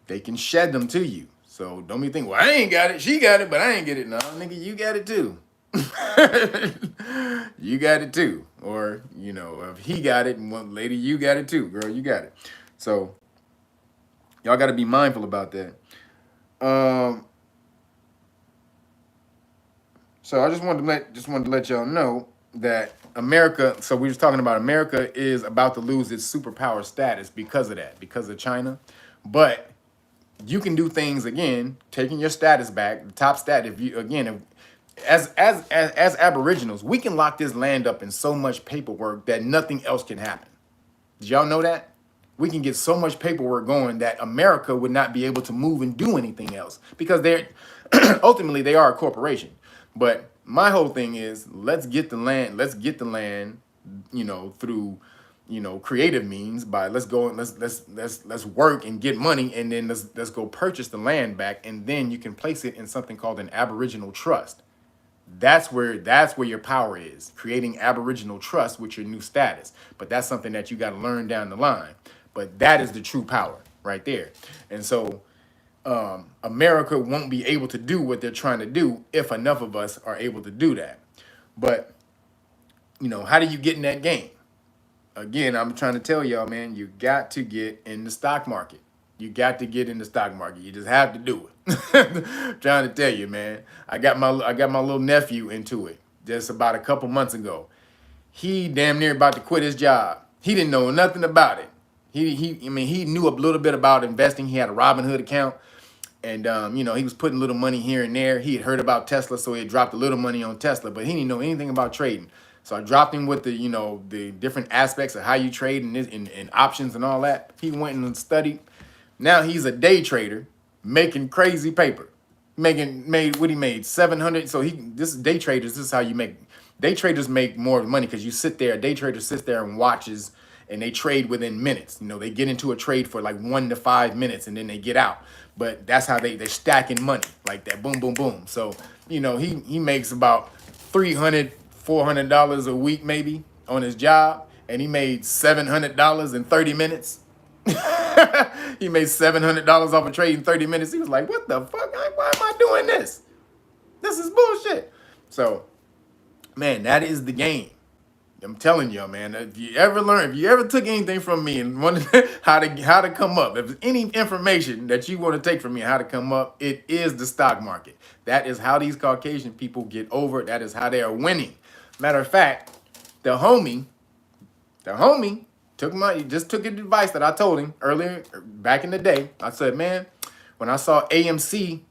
they can shed them to you. So don't be thinking, well, I ain't got it. She got it, but I ain't get it. No, nigga, you got it too. You got it too. Or, you know, if he got it, and one lady, you got it too. Girl, you got it. So y'all got to be mindful about that. So I just wanted to let y'all know that America, so we was talking about America is about to lose its superpower status because of that, because of China. But you can do things again, taking your status back, the top stat. If you again, as Aboriginals, we can lock this land up in so much paperwork that nothing else can happen. Did y'all know that? We can get so much paperwork going that America would not be able to move and do anything else because they're ultimately they are a corporation. But my whole thing is let's get the land, you know, through, you know, creative means by let's go and let's work and get money, and then let's go purchase the land back, and then you can place it in something called an Aboriginal trust. That's where your power is, creating Aboriginal trust with your new status. But that's something that you got to learn down the line. But that is the true power right there. And so America won't be able to do what they're trying to do if enough of us are able to do that. But, you know, how do you get in that game? Again, I'm trying to tell y'all, man, you got to get in the stock market. You got to get in the stock market. You just have to do it. Trying to tell you, man. I got my little nephew into it just about a couple months ago. He damn near about to quit his job. He didn't know nothing about it. He knew a little bit about investing. He had a Robinhood account, and you know, he was putting little money here and there. He had heard about Tesla, so he had dropped a little money on Tesla, but he didn't know anything about trading. So I dropped him with the, you know, the different aspects of how you trade and options and all that. He went and studied. Now he's a day trader making crazy paper. Made what he made, 700. So this is day traders. This is how you make. Day traders make more money because you sit there. A day trader sits there and watches, and they trade within minutes. You know, they get into a trade for like 1 to 5 minutes, and then they get out. But that's how they're stacking money like that. Boom, boom, boom. So, you know, he makes about $300, $400 a week maybe on his job, and he made $700 in 30 minutes. He made $700 off a trade in 30 minutes. He was like, what the fuck? Why am I doing this? This is bullshit. So, man, that is the game. I'm telling y'all, man, if you ever took anything from me and wanted how to come up, if there's any information that you want to take from me, how to come up, it is the stock market. That is how these Caucasian people get over it. That is how they are winning. Matter of fact, the homie took advice that I told him earlier, back in the day. I said, man, when I saw AMC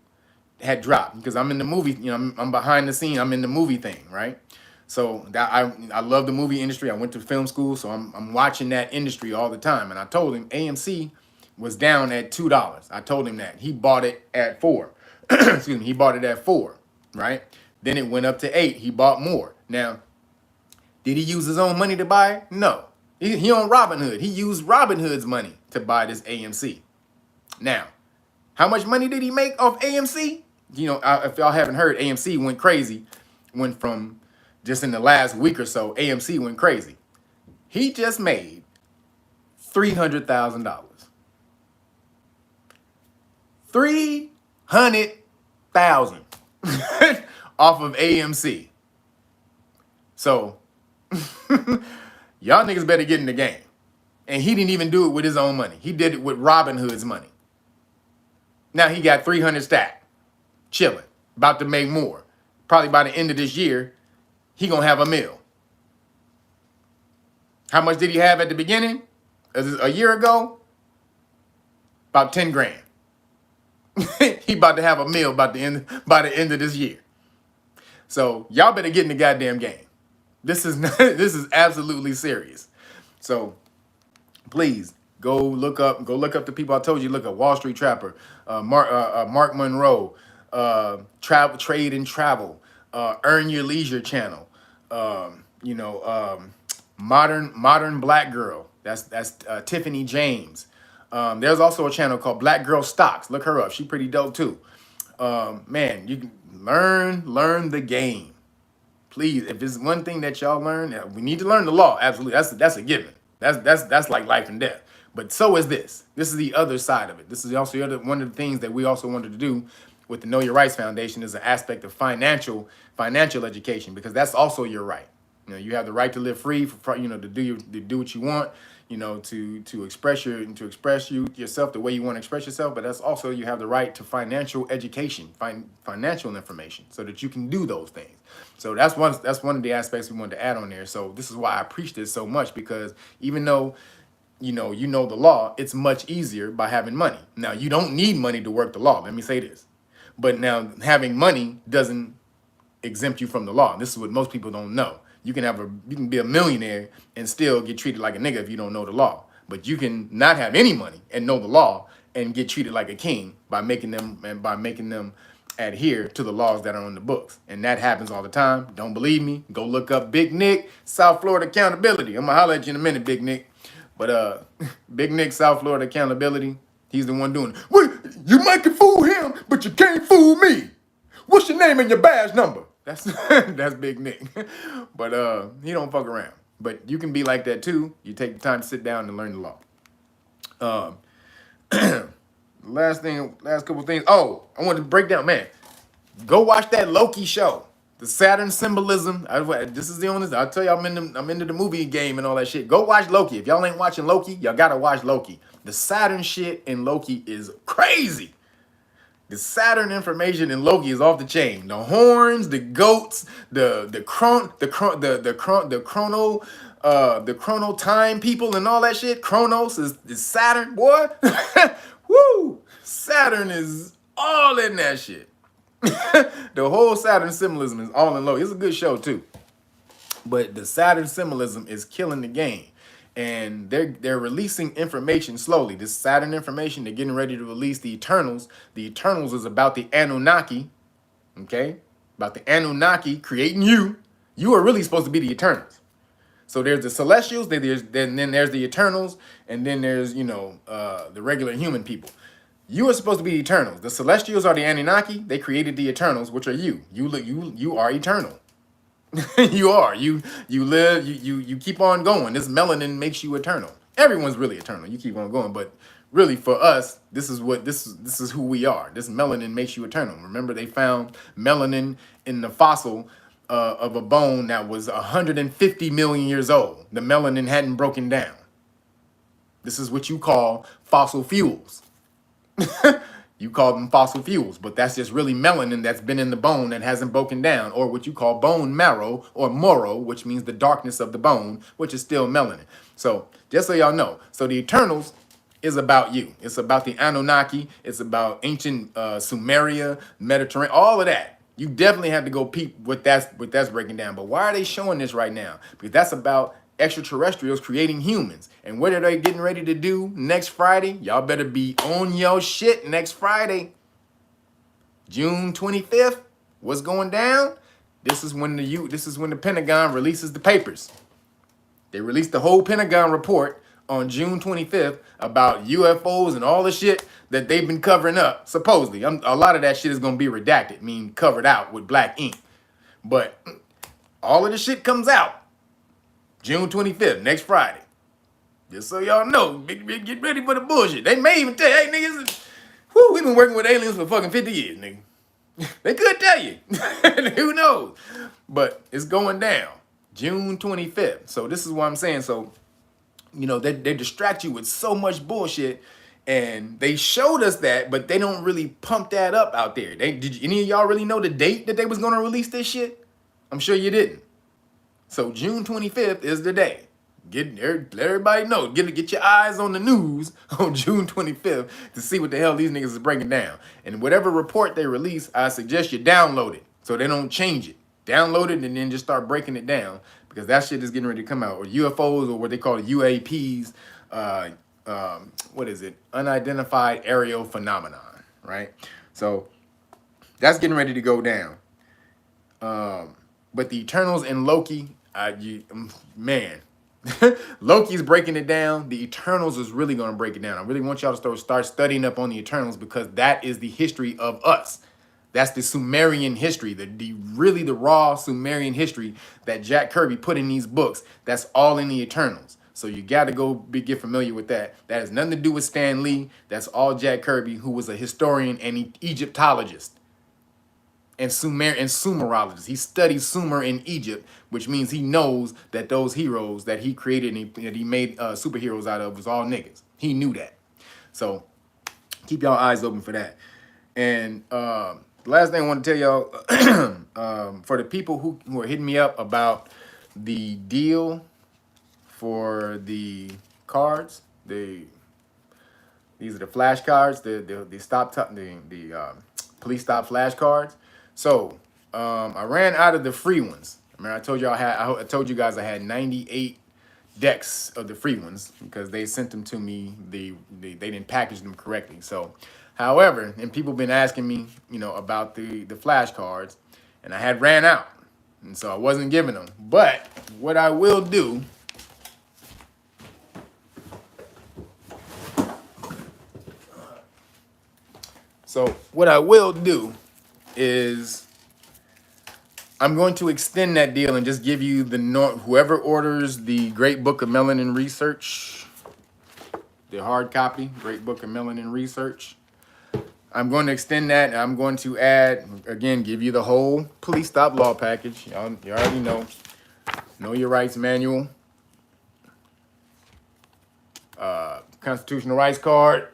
had dropped, because I'm in the movie, you know, I'm behind the scene, I'm in the movie thing, right? So that I love the movie industry. I went to film school, so I'm watching that industry all the time. And I told him AMC was down at $2. I told him that. He bought it at $4. Excuse me. He bought it at $4, right? Then it went up to $8. He bought more. Now, did he use his own money to buy it? No. He on Robinhood. He used Robinhood's money to buy this AMC. Now, how much money did he make off AMC? You know, if y'all haven't heard, AMC went crazy. Went from just in the last week or so, AMC went crazy. He just made $300,000. $300,000 off of AMC. So, y'all niggas better get in the game. And he didn't even do it with his own money. He did it with Robinhood's money. Now he got 300 stacked, chilling, about to make more. Probably by the end of this year, he gonna have $1 million. How much did he have at the beginning? A year ago? About 10 grand. He about to have $1 million by the end of this year. So y'all better get in the goddamn game. This is absolutely serious. So please go look up the people I told you. Look at Wall Street Trapper, Mark Monroe, Trade and Travel, Earn Your Leisure Channel. Modern Black Girl. That's Tiffany James. There's also a channel called Black Girl Stocks. Look her up. She's pretty dope too. Man, you can learn the game. Please, if there's one thing that y'all learn, we need to learn the law. Absolutely, that's a given. That's like life and death. But so is this. This is the other side of it. This is also one of the things that we also wanted to do with the Know Your Rights Foundation is an aspect of financial education, because that's also your right. You know, you have the right to live free, to do what you want, to express yourself the way you want to express yourself. But that's also, you have the right to financial education, financial information, so that you can do those things. So that's one of the aspects we wanted to add on there. So this is why I preach this so much, because even though you know the law, it's much easier by having money. Now, you don't need money to work the law. Let me say this. But now, having money doesn't exempt you from the law. This is what most people don't know. You can be a millionaire and still get treated like a nigga if you don't know the law. But you can not have any money and know the law and get treated like a king by making them adhere to the laws that are on the books. And that happens all the time. Don't believe me? Go look up Big Nick, South Florida Accountability. I'm gonna holler at you in a minute, Big Nick. But Big Nick, South Florida Accountability, he's the one doing it. Well, you might can fool him, but you can't fool me. What's your name and your badge number? That's that's Big Nick. But he don't fuck around. But you can be like that too. You take the time to sit down and learn the law. Last couple things. Oh, I wanted to break down, man. Go watch that Loki show. The Saturn symbolism. This is the only. I'll tell you, I'm into the movie game and all that shit. Go watch Loki. If y'all ain't watching Loki, y'all gotta watch Loki. The Saturn shit in Loki is crazy. The Saturn information in Loki is off the chain. The horns, the goats, the chrono time people and all that shit. Chronos is Saturn, boy. Woo! Saturn is all in that shit. The whole Saturn symbolism is all in Loki. It's a good show too. But the Saturn symbolism is killing the game. And they're releasing information slowly. This Saturn information, they're getting ready to release the Eternals. The Eternals is about the Anunnaki, okay? About the Anunnaki creating you. You are really supposed to be the Eternals. So there's the Celestials, then there's the Eternals, and then there's, the regular human people. You are supposed to be the Eternals. The Celestials are the Anunnaki. They created the Eternals, which are you. You are eternal. You are. You live, you keep on going. This melanin makes you eternal. Everyone's really eternal. You keep on going, but really for us, this is who we are. This melanin makes you eternal. Remember, they found melanin in the fossil of a bone that was 150 million years old. The melanin hadn't broken down. This is what you call fossil fuels. You call them fossil fuels, but that's just really melanin that's been in the bone that hasn't broken down, or what you call bone marrow or moro, which means the darkness of the bone, which is still melanin. So just so y'all know, so the Eternals is about you. It's about the Anunnaki. It's about ancient Sumeria, Mediterranean, all of that. You definitely have to go peep what that's breaking down. But why are they showing this right now? Because that's about extraterrestrials creating humans. And what are they getting ready to do next Friday? Y'all better be on your shit next Friday. June 25th. What's going down? This is when the Pentagon releases the papers. They released the whole Pentagon report on June 25th about UFOs and all the shit that they've been covering up, supposedly. A lot of that shit is going to be redacted, meaning covered out with black ink. But all of the shit comes out June 25th, next Friday. Just so y'all know, get ready for the bullshit. They may even tell you, hey, niggas, we've been working with aliens for fucking 50 years, nigga. They could tell you. Who knows? But it's going down June 25th. So this is what I'm saying. So, they distract you with so much bullshit. And they showed us that, but they don't really pump that up out there. Did any of y'all really know the date that they was going to release this shit? I'm sure you didn't. So June 25th is the day. Let everybody know. Get your eyes on the news on June 25th to see what the hell these niggas is breaking down. And whatever report they release, I suggest you download it so they don't change it. Download it and then just start breaking it down, because that shit is getting ready to come out. Or UFOs, or what they call UAPs. What is it? Unidentified aerial phenomenon, right? So that's getting ready to go down. But the Eternals and Loki, man, Loki's breaking it down. The Eternals is really going to break it down. I really want y'all to start studying up on the Eternals, because that is the history of us. That's the Sumerian history, the raw Sumerian history that Jack Kirby put in these books. That's all in the Eternals. So you got to go get familiar with that. That has nothing to do with Stan Lee. That's all Jack Kirby, who was a historian and Egyptologist and Sumerologist. He studied Sumer in Egypt, which means he knows that those heroes that he created and that he made superheroes out of was all niggas. He knew that. So keep y'all eyes open for that. And the last thing I want to tell y'all, for the people who are hitting me up about the deal for the cards, these are the flash cards, the police stop flash cards. So I ran out of the free ones. Remember, I told you guys I had 98 decks of the free ones because they sent them to me. They didn't package them correctly. So, however, and people been asking me, about the flash cards, and I had ran out, and so I wasn't giving them. But what I will do. So what I will do is I'm going to extend that deal and just give you whoever orders the Great Book of Melanin Research, the hard copy, Great Book of Melanin Research. I'm going to extend that. And I'm going to add, again, give you the whole police stop law package. You already know your rights manual, constitutional rights card,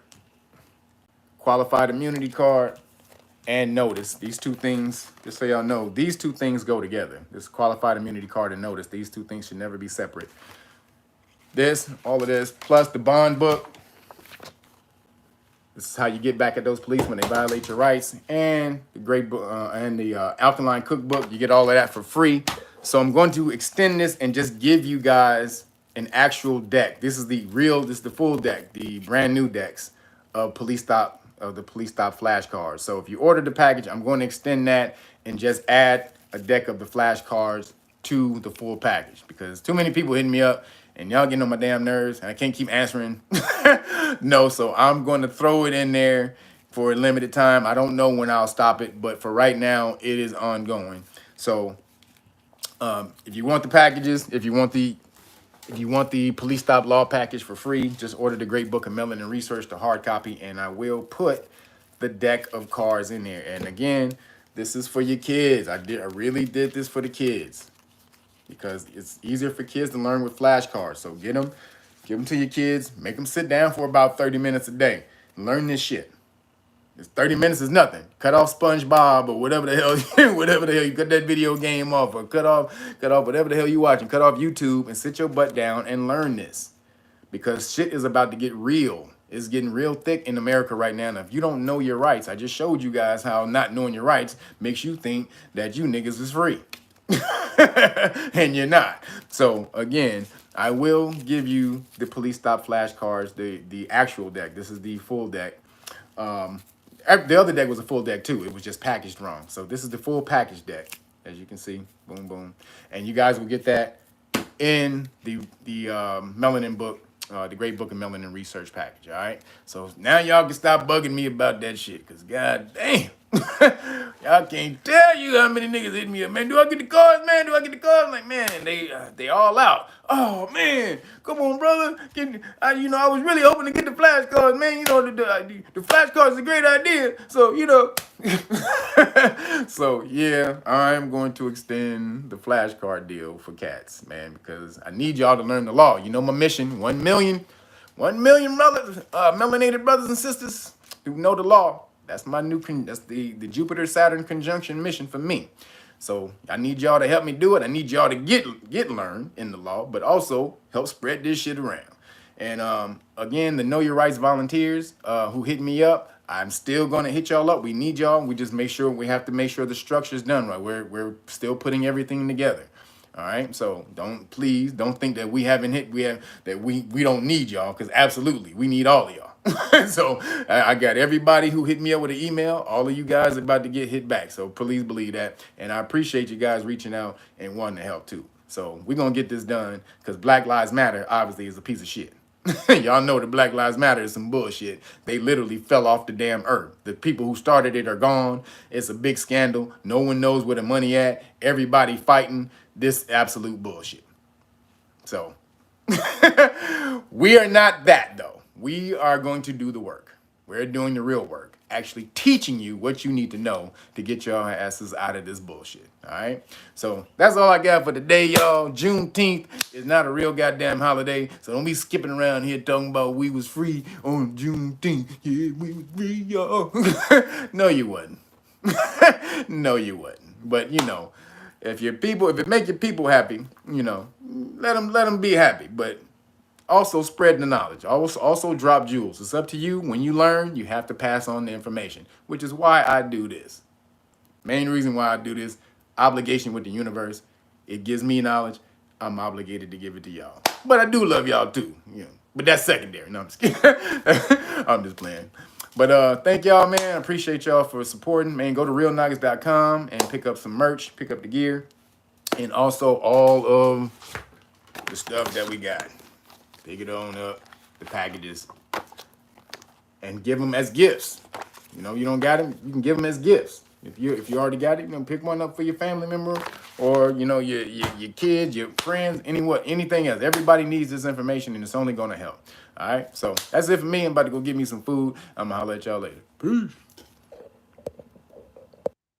qualified immunity card, and notice. These two things, just so y'all know, these two things go together. This qualified immunity card and notice. These two things should never be separate. All of this, plus the bond book. This is how you get back at those police when they violate your rights. And the great book and the alkaline cookbook. You get all of that for free. So I'm going to extend this and just give you guys an actual deck. This is the full deck, the brand new decks of the police stop flashcards. So if you order the package, I'm going to extend that and just add a deck of the flashcards to the full package because too many people hitting me up and y'all getting on my damn nerves and I can't keep answering. No, so I'm going to throw it in there for a limited time. I don't know when I'll stop it, but for right now, it is ongoing. So if you want the packages, if you want the police stop law package for free, just order the Great Book of Melanin Research, the hard copy, and I will put the deck of cards in there. And again, this is for your kids. I really did this for the kids because it's easier for kids to learn with flashcards. So give them to your kids, make them sit down for about 30 minutes a day. Learn this shit. This 30 minutes is nothing. Cut off SpongeBob or whatever the hell you cut that video game off, or cut off whatever the hell you watching. Cut off YouTube and sit your butt down and learn this, because shit is about to get real. It's getting real thick in America right now. And if you don't know your rights, I just showed you guys how not knowing your rights makes you think that you niggas is free, and you're not. So again, I will give you the police stop flashcards, the actual deck. This is the full deck. The other deck was a full deck too. It was just packaged wrong. So this is the full package deck, as you can see. Boom, boom. And you guys will get that in the Melanin book, the Great Book of Melanin Research package, all right? So now y'all can stop bugging me about that shit, because god damn. Y'all can't tell you how many niggas hit me up. Man, do I get the cards, man? Do I get the cards? Like, man, they all out. Oh, man, come on, brother. I was really hoping to get the flashcards, man. The flashcards is a great idea. So, So, yeah, I'm going to extend the flashcard deal for cats, man, because I need y'all to learn the law. You know my mission, 1 million brothers, melanated brothers and sisters who know the law. That's my that's the Jupiter-Saturn conjunction mission for me. So I need y'all to help me do it. I need y'all to get learned in the law, but also help spread this shit around. And again, the Know Your Rights volunteers who hit me up, I'm still gonna hit y'all up. We need y'all. We just we have to make sure the structure's done right. We're still putting everything together. All right. So please don't think that we don't need y'all, because absolutely we need all of y'all. So I got everybody who hit me up with an email. All of you guys are about to get hit back. So please believe that. And I appreciate you guys reaching out and wanting to help too. So we're going to get this done, because Black Lives Matter obviously is a piece of shit. Y'all know that Black Lives Matter is some bullshit. They literally fell off the damn earth. The people who started it are gone. It's a big scandal. No one knows where the money at. Everybody fighting this absolute bullshit. So We are not that, though. We are going to do the work. We're doing the real work, actually teaching you what you need to know to get your asses out of this bullshit. All right. So that's all I got for today, y'all. Juneteenth is not a real goddamn holiday, so don't be skipping around here talking about we was free on Juneteenth. Yeah, we was free, y'all. No, you wasn't. No, you wouldn't. But you know, if it make your people happy, you know, let them be happy. But also spread the knowledge. Also drop jewels. It's up to you. When you learn, you have to pass on the information, which is why I do this. Main reason why I do this, obligation with the universe. It gives me knowledge. I'm obligated to give it to y'all. But I do love y'all too. You know, but that's secondary. No, I'm just kidding. I'm just playing. But thank y'all, man. I appreciate y'all for supporting. Man, go to Reelnagas.com and pick up some merch, pick up the gear, and also all of the stuff that we got. Pick it on up, the packages, and give them as gifts. You know, you don't got them, you can give them as gifts. If you already got it, you know, pick one up for your family member or you know your kids, your friends, anything else. Everybody needs this information, and it's only gonna help. All right, so that's it for me. I'm about to go get me some food. I'm gonna holler at y'all later. Peace.